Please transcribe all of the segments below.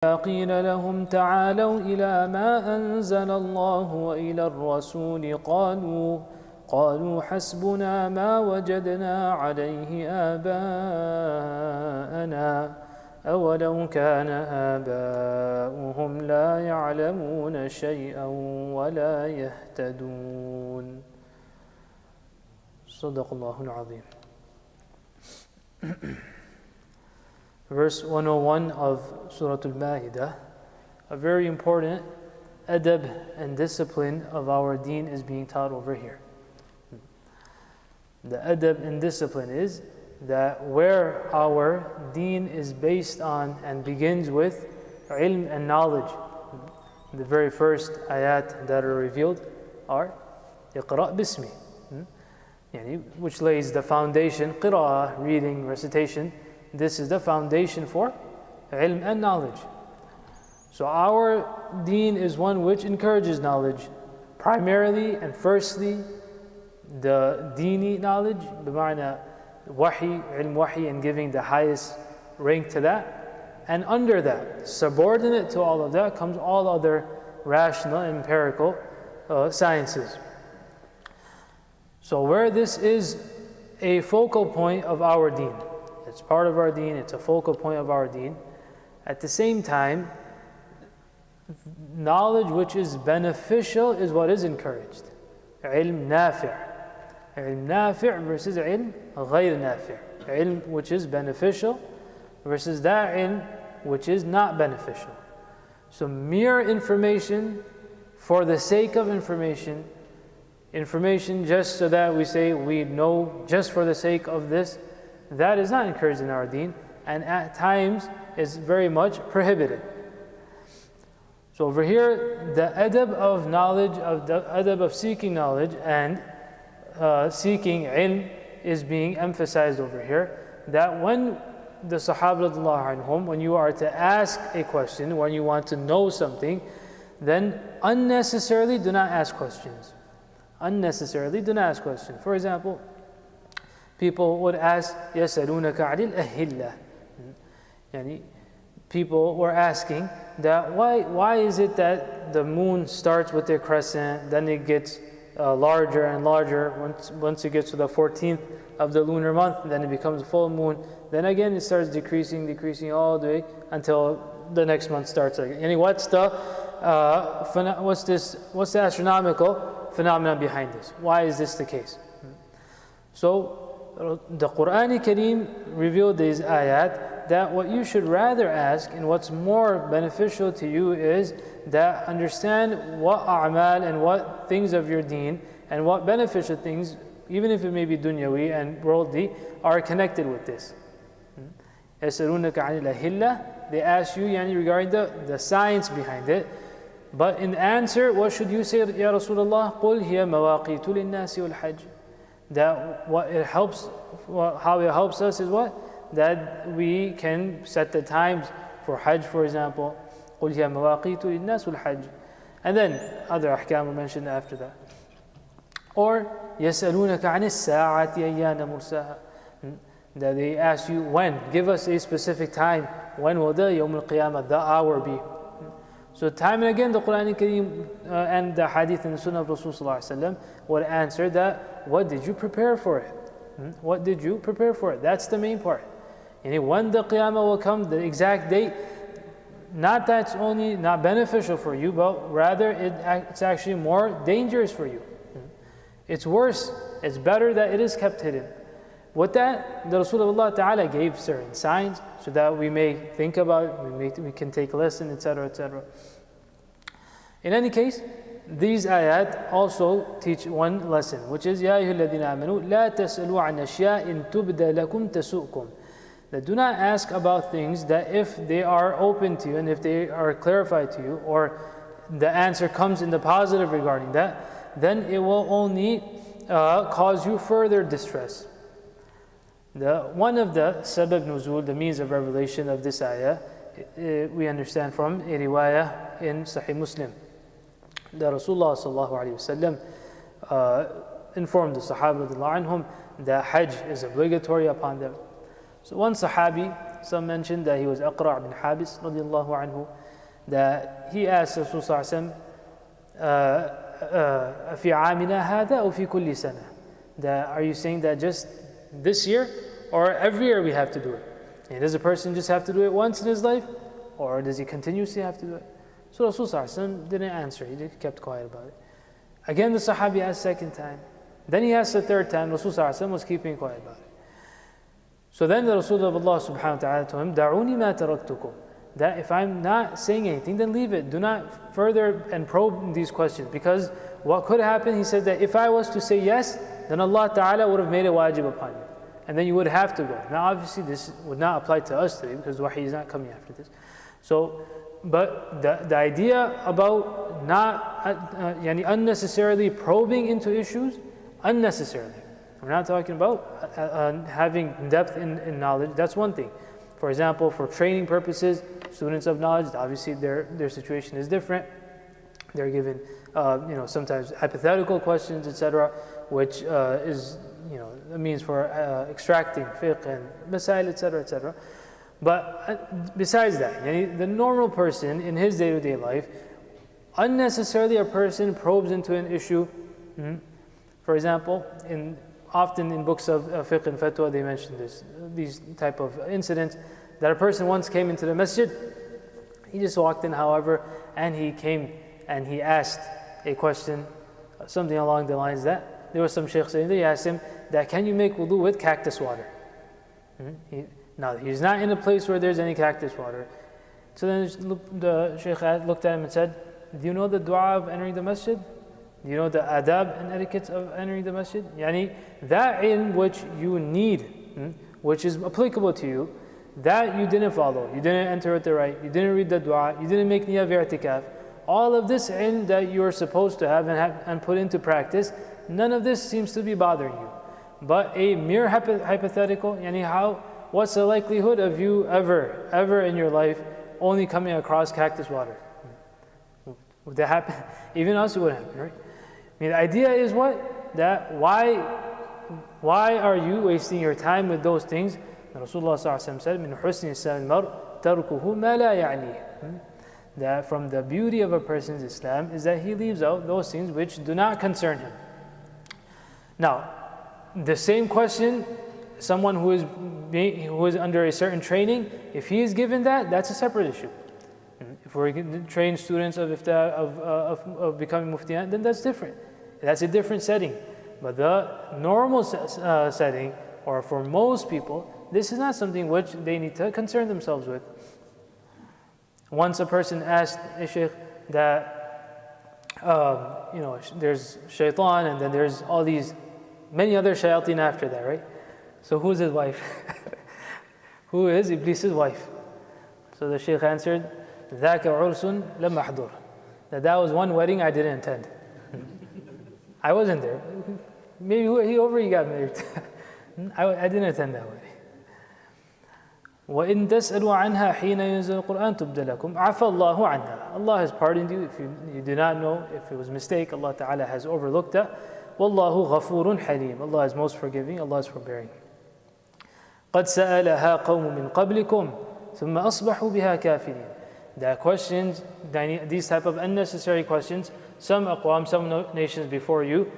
قيل لهم تعالوا إلى ما أنزل الله وإلى الرسول قالوا حسبنا ما وجدنا عليه آباءنا أولو كان آباؤهم لا يعلمون شيئا ولا يهتدون. صدق الله العظيم. Verse 101 of Surah Al-Ma'idah, a very important adab and discipline of our deen is being taught over here. The adab and discipline is that where our deen is based on and begins with ilm and knowledge. The very first ayat that are revealed are Iqra' bismi, which lays the foundation, qira'ah, reading, recitation. This is the foundation for ilm and knowledge. So our deen is one which encourages knowledge, primarily and firstly the deeni knowledge, b'ma'na wahi, ilm wahi, and giving the highest rank to that. And under that, subordinate to all of that, comes all other rational and empirical sciences. So where this is a focal point of our deen, it's part of our deen, it's a focal point of our deen. At the same time, knowledge which is beneficial is what is encouraged. Ilm nafi'. Ilm nafi' versus ilm ghayr nafi'. Ilm which is beneficial versus that ilm which is not beneficial. So mere information for the sake of information just so that we say we know just for the sake of this, that is not encouraged in our deen, and at times is very much prohibited. So over here, the adab of knowledge, of the adab of seeking knowledge and seeking ilm is being emphasized over here. That when the Sahaba radiallahu anhum, when you are to ask a question, when you want to know something, then unnecessarily do not ask questions. Unnecessarily do not ask questions. For example, people would ask, يَسَأَلُونَكَ عَنِ الْأَهِلَّةِ. People were asking that why is it that the moon starts with a crescent, then it gets larger and larger. Once it gets to the 14th of the lunar month, then it becomes a full moon. Then again it starts decreasing all the way until the next month starts again. What's the astronomical phenomenon behind this? Why is this the case? So the Quran Kareem revealed these ayat that what you should rather ask and what's more beneficial to you is that understand what a'mal and what things of your deen and what beneficial things, even if it may be dunyawi and worldly, are connected with this. يَسَأَلُونَكَ عَنِ الْأَهِلَّةِ. They ask you regarding the science behind it. But in answer, what should you say, Ya Rasulullah? قُلْ هِيَ مَوَاقِيتُ لِلنَّاسِ وَالْحَجِّ. That how it helps us is what? That we can set the times for Hajj, for example. قُلْ هِيَ مَوَاقِيتُ لِلنَّاسِ وَالْحَجِّ. And then other ahkam are mentioned after that. Or يَسْأَلُونَكَ عَنِ السَّاعَةِ أَيَّانَ مُرْسَاهَا. That they ask you when. Give us a specific time. When will the Yawm al-Qiyamah, the hour be? So time and again the Quran Kareem and the Hadith and the Sunnah of Rasulullah would answer that, what did you prepare for it? What did you prepare for it? That's the main part. When the Qiyamah will come, the exact date, not that's only not beneficial for you, but rather it's actually more dangerous for you. It's worse, it's better that it is kept hidden. With that, the Rasulullah Ta'ala gave certain signs so that we may think about it, we can take a lesson, etc., etc. In any case, these ayat also teach one lesson, which is يَا أَيُّهَا الَّذِينَ آمَنُوا لَا تَسْأَلُوا عَنْ أَشْيَاءٍ تُبْدَ لَكُمْ تَسُؤْكُمْ. That do not ask about things that if they are open to you and if they are clarified to you, or the answer comes in the positive regarding that, then it will only cause you further distress. One of the sabab nuzul, the means of revelation of this ayah, we understand from a riwayah in Sahih Muslim. That Rasulullah sallallahu alaihi wasallam informed the Sahaba radhiyallahu anhum that Hajj is obligatory upon them. So one Sahabi some mentioned that he was Aqra' bin Habis radiallahu anhu, that he asked Rasul sallallahu alaihi wasallam, في عامنا هذا أو في كل سنة, that are you saying that just this year or every year we have to do it? And does a person just have to do it once in his life, or does he continuously have to do it? So Rasul sallallahu alaihi wasallam didn't answer, he kept quiet about it. Again the Sahabi asked second time, then he asked the third time, Rasul sallallahu alaihi wasallam was keeping quiet about it. So then the Rasul of Allah subhanahu wa ta'ala told him, دعوني ما تركتكم, that if I'm not saying anything, then leave it. Do not further and probe these questions, because what could happen, he said that if I was to say yes, then Allah Ta'ala would have made it wajib upon you, and then you would have to go. Now obviously this would not apply to us today, because wahi is not coming after this. So, but the idea about not unnecessarily probing into issues, unnecessarily. We're not talking about having depth in knowledge. That's one thing. For example, for training purposes, students of knowledge, obviously their situation is different. They're given, sometimes hypothetical questions, etc., which is, a means for extracting fiqh and masail, etc., etc. But besides that, the normal person in his day-to-day life, unnecessarily a person probes into an issue. For example, often in books of fiqh and fatwa, they mention these type of incidents, that a person once came into the masjid. He just walked in, however, and he came and he asked a question, something along the lines that there was some shaykh saying, they asked him that, can you make wudu with cactus water? Now he's not in a place where there's any cactus water. So then the shaykh looked at him and said, do you know the dua of entering the masjid? Do you know the adab and etiquettes of entering the masjid? That in which you need, which is applicable to you, that you didn't follow. You didn't enter at the right, you didn't read the dua, you didn't make niyah of i'tikaf. All of this in that you're supposed to have and put into practice, none of this seems to be bothering you. But a mere hypothetical, what's the likelihood of you ever in your life only coming across cactus water? Would that happen? Even us, it would happen, right? The idea is what? That why are you wasting your time with those things? Rasulullah said, "Min husni islam al-mar tarkuhu ma la ya'nih." That from the beauty of a person's Islam is that he leaves out those things which do not concern him. Now, the same question, someone who is under a certain training, if he is given that, that's a separate issue. If we're going to train students of becoming muftiyan, then that's different. That's a different setting. But the normal setting, or for most people, this is not something which they need to concern themselves with. Once a person asked a shaykh that, there's shaitan, and then there's all these many other shayateen after that, right? So who's his wife? Who is Iblis's wife? So the shaykh answered, ذاك عرس لم أحضر. That was one wedding I didn't attend. I wasn't there. Maybe he got married. I didn't attend that wedding. وَإِن تَسْأَلُوا عَنْهَا حِينَ يُنزِلُ الْقُرْآنِ تُبْدَ لَكُمْ عَفَى اللَّهُ عَنْهَا. Allah has pardoned you if you do not know, if it was a mistake, Allah Ta'ala has overlooked that. وَاللَّهُ غَفُورٌ حَلِيمٌ. Allah is most forgiving, Allah is forbearing. قَدْ سَأَلَهَا قَوْمٌ مِّن قَبْلِكُمْ ثُمَّ أَصْبَحُوا بِهَا كَافِرِينَ. That questions, these type of unnecessary questions, some aqwam, some nations before you,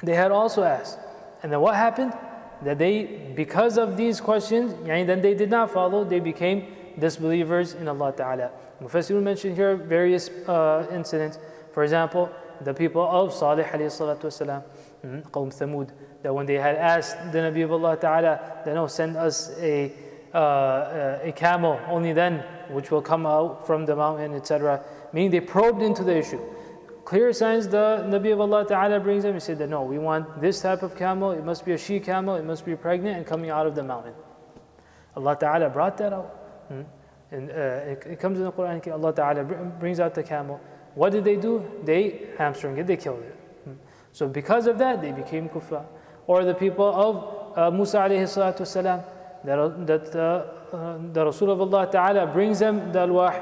they had also asked. And then what happened? That they, because of these questions, then they did not follow, they became disbelievers in Allah Ta'ala. Mufassirun mentioned here various incidents. For example, the people of Salih alayhi salatu wasalam, Qawm Thamud, that when they had asked the Nabi of Allah Ta'ala, then send us a camel, only then, which will come out from the mountain, etc. Meaning they probed into the issue. Clear signs the Nabi of Allah Ta'ala brings them. He said that no, we want this type of camel, it must be a she camel, it must be pregnant and coming out of the mountain. Allah Ta'ala brought that out. And it comes in the Quran, Allah Ta'ala brings out the camel. What did they do? They hamstrung it, they killed it. So because of that, they became kuffar. Or the people of Musa alayhi salatu wasalam, that the Rasul of Allah Ta'ala brings them the alwah,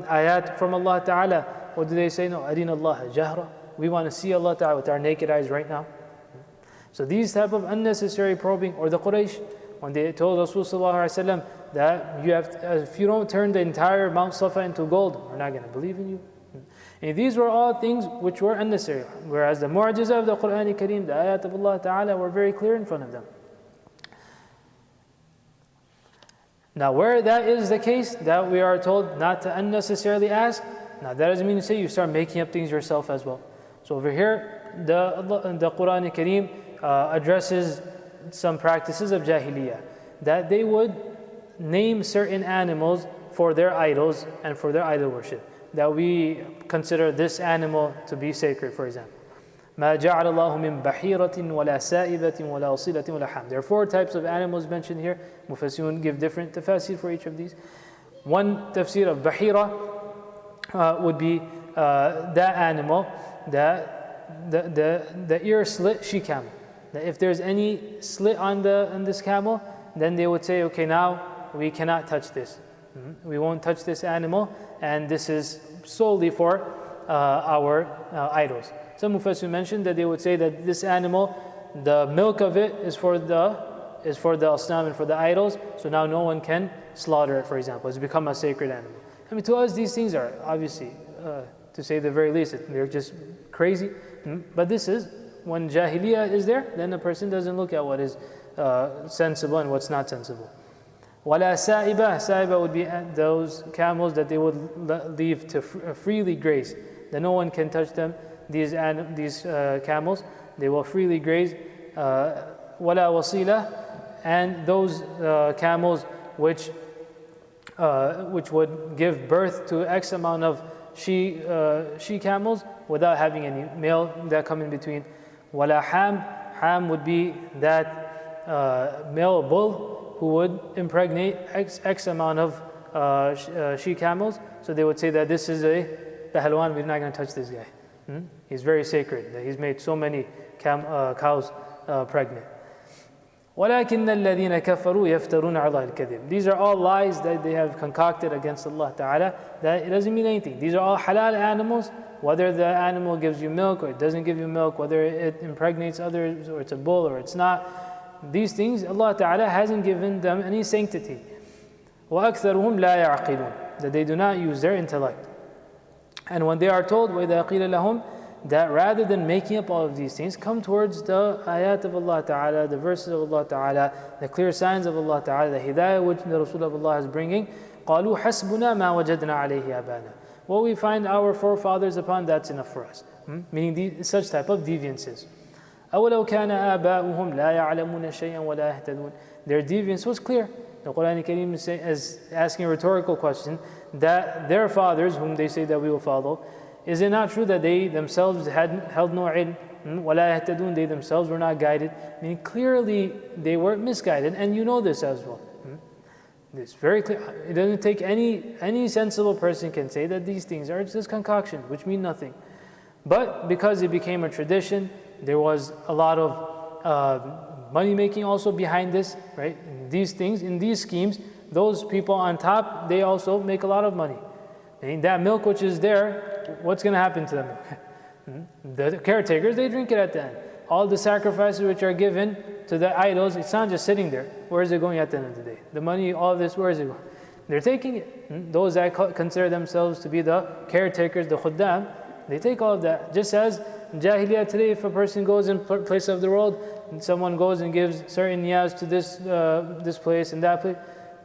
ayat from Allah Ta'ala. What do they say? No, arina Allah jahra. We want to see Allah Ta'ala with our naked eyes right now. So these type of unnecessary probing, or the Quraysh, when they told Rasulullah that if you don't turn the entire Mount Safa into gold, we're not going to believe in you. And these were all things which were unnecessary. Whereas the mu'jiza of the Quran Kareem, the ayat of Allah Ta'ala were very clear in front of them. Now where that is the case, that we are told not to unnecessarily ask, now that doesn't mean to say you start making up things yourself as well. So over here, the Quran Kareem addresses some practices of Jahiliyyah, that they would name certain animals for their idols and for their idol worship, that we consider this animal to be sacred, for example. ما جعل الله من بحيرة ولا سائبة ولا وصيلة ولا حام. There are 4 types of animals mentioned here. Mufassirun give different tafsir for each of these. One tafsir of bahira would be that animal, the ear slit she camel. That if there's any slit on this camel, then they would say, okay, now we cannot touch this. We won't touch this animal, and this is solely for our idols. Some Mufassir mentioned that they would say that this animal, the milk of it is for the asnam and for the idols, so now no one can slaughter it, for example. It's become a sacred animal. I mean, to us, these things are obviously, to say the very least, they're just crazy. But this is, when Jahiliyyah is there, then a person doesn't look at what is sensible and what's not sensible. Wala sa'iba would be those camels that they would leave to freely graze, that no one can touch them. These camels, they will freely graze. Wala wasila, and those camels which would give birth to X amount of she camels without having any male that come in between. Wala ham would be that male bull who would impregnate X amount of she camels. So they would say that this is a pahalwan, we're not going to touch this guy. He's very sacred, that he's made so many cows pregnant. وَلَكِنَّ الَّذِينَ كَفَرُوا يَفْتَرُونَ عَلَى الْكَذِبِ. These are all lies that they have concocted against Allah Ta'ala, that it doesn't mean anything. These are all halal animals, whether the animal gives you milk or it doesn't give you milk, whether it impregnates others or it's a bull or it's not. These things, Allah Ta'ala hasn't given them any sanctity. وَأَكْثَرُهُمْ لَا يَعْقِلُونَ, that they do not use their intellect. And when they are told, وَإِذَا قِيلَ لَهُمْ, that rather than making up all of these things, come towards the ayat of Allah Ta'ala, the verses of Allah Ta'ala, the clear signs of Allah Ta'ala, the hidayah which the Rasul of Allah is bringing, قَالُوا حَسْبُنَا مَا وَجَدْنَا عَلَيْهِ أَبَانَا. What we find our forefathers upon, that's enough for us. Meaning such type of deviances. أَوَلَوْ كَانَ آبَاؤُهُمْ لَا يَعْلَمُونَ شَيْئًا وَلَا يَهْتَدُونَ. Their deviance was clear. The Quran Kareem is asking a rhetorical question, that their fathers, whom they say that we will follow, is it not true that they themselves held no ilm? وَلَا يَهْتَدُونَ, they themselves were not guided. Meaning clearly they were misguided, and you know this as well. It's very clear. It doesn't take any sensible person can say that these things are just concoctions, which mean nothing. But because it became a tradition, there was a lot of money making also behind this, right? These things, in these schemes, those people on top, they also make a lot of money. And that milk which is there, what's going to happen to the milk? The caretakers, they drink it at the end. All the sacrifices which are given to the idols, it's not just sitting there. Where is it going at the end of the day? The money, all this, where is it going? They're taking it. Those that consider themselves to be the caretakers, the khuddam, they take all of that. Just as in Jahiliyyah today, if a person goes in place of the world, and someone goes and gives certain niyaz to this place and that place,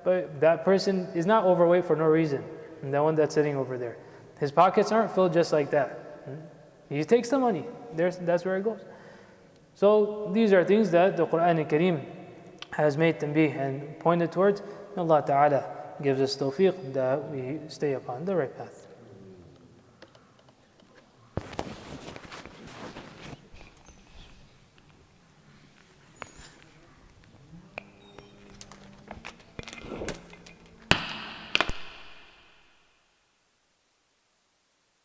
but that person is not overweight for no reason. And that one that's sitting over there, his pockets aren't filled just like that. He takes the money. That's where it goes. So these are things that the Quran Kareem has made them be and pointed towards. Allah Ta'ala gives us tawfiq that we stay upon the right path.